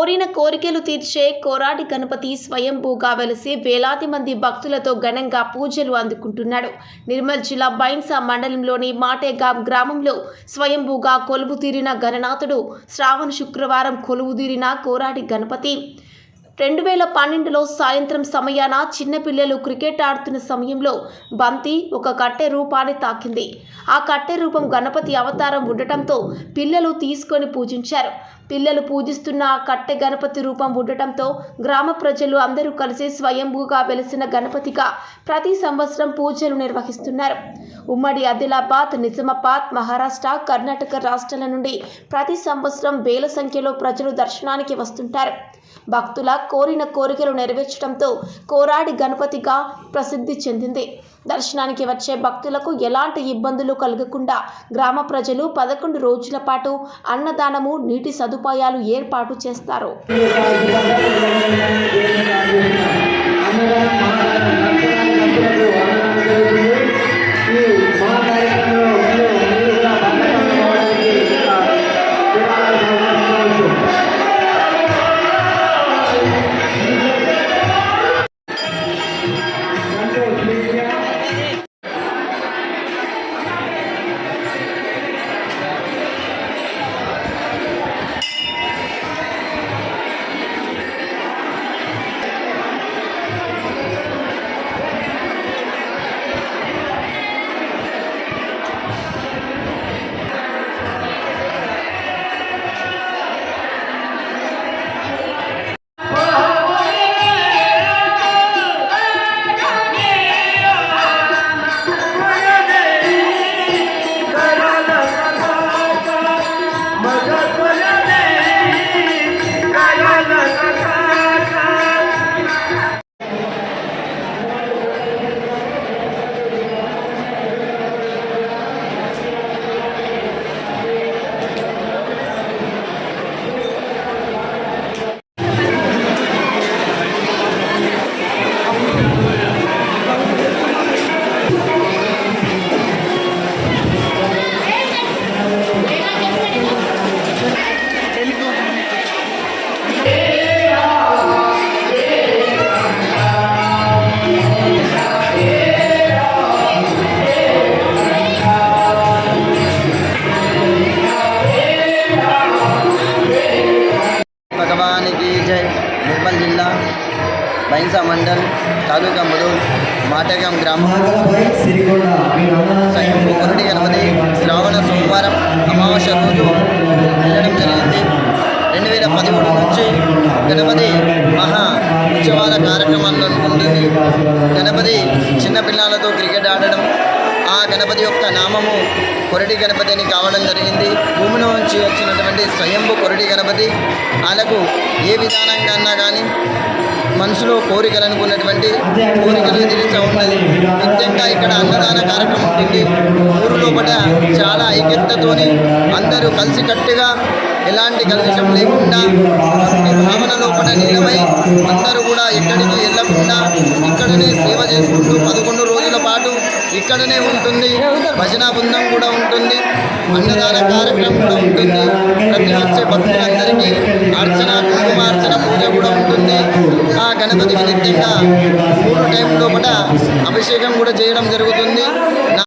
కోరిన కోరికలు తీర్చే కోరాడి గణపతి స్వయంభూగా వెలిసి వేలాది మంది భక్తులతో ఘనంగా పూజలు అందుకుంటున్నాడు. నిర్మల్ జిల్లా బైన్సా మండలంలోని మాటేగాం గ్రామంలో స్వయంభూగా కొలువుదీరిన గణనాథుడు శ్రావణ శుక్రవారం కొలువుదీరిన కోరాడి గణపతి 2012లో సాయంత్రం సమయాన చిన్నపిల్లలు క్రికెట్ ఆడుతున్న సమయంలో బంతి ఒక కట్టె రూపాన్ని తాకింది. ఆ కట్టె రూపం గణపతి అవతారం ఉండటంతో పిల్లలు తీసుకొని పూజించారు. పిల్లలు పూజిస్తున్న ఆ కట్టె గణపతి రూపం ఉండటంతో గ్రామ ప్రజలు అందరూ కలిసి స్వయంభూగా వెలిసిన గణపతిగా ప్రతి సంవత్సరం పూజలు నిర్వహిస్తున్నారు. ఉమ్మడి ఆదిలాబాద్, నిజామాబాద్, మహారాష్ట్ర, కర్ణాటక రాష్ట్రాల నుండి ప్రతి సంవత్సరం వేల సంఖ్యలో ప్రజలు దర్శనానికి వస్తుంటారు. భక్తుల కోరిన కోరికలు నెరవేర్చడంతో కోరాడి గణపతిగా ప్రసిద్ధి చెందింది. దర్శనానికి వచ్చే భక్తులకు ఎలాంటి ఇబ్బందులు కలగకుండా గ్రామ ప్రజలు 11 రోజుల పాటు అన్నదానము, నీటి సదుపాయాలు ఏర్పాటు చేస్తారు. నిర్మల్ జిల్లా బైన్సా మండల్ తాలూకా ముదూల్ మాటేగాం గ్రామం స్వయంభూ కొరడి గణపతి శ్రావణ సోమవారం అమావాస్య రోజు వెళ్ళడం జరిగింది. 2013 నుంచి గణపతి మహా ఉత్సవాల కార్యక్రమాల్లో ఉంటుంది. గణపతి చిన్నపిల్లలతో క్రికెట్ ఆడడం, ఆ గణపతి యొక్క నామము కొరడి గణపతి అని కావడం జరిగింది. భూమిలో నుంచి వచ్చినటువంటి స్వయంభూ కొరడి గణపతి వాళ్ళకు ఏ విధానంగా అన్నా కానీ మనసులో కోరికలు అనుకున్నటువంటి కోరికలు తీరుస్తూ ఉన్నది. ముఖ్యంగా ఇక్కడ అన్నదాన కార్యక్రమం ఉంటుంది. ఊరు లోపల చాలా ఐక్యతతోని అందరూ కలిసికట్టుగా ఎలాంటి కలుషం లేకుండా భావన లోపల నిలవై అందరూ కూడా ఎక్కడికి వెళ్ళకుండా ఇక్కడనే సేవ చేసుకుంటూ 11 రోజుల పాటు ఇక్కడనే ఉంటుంది. భజన బృందం కూడా ఉంటుంది, అన్నదాన కార్యక్రమం కూడా ఉంటుంది. ప్రతి వచ్చే భక్తులందరికీ అర్చన, కుంకుమార్చన పూజ కూడా ఉంటుంది. ఆ గణపతికి నిత్యంగా 3 టైం లోపల అభిషేకం కూడా చేయడం జరుగుతుంది.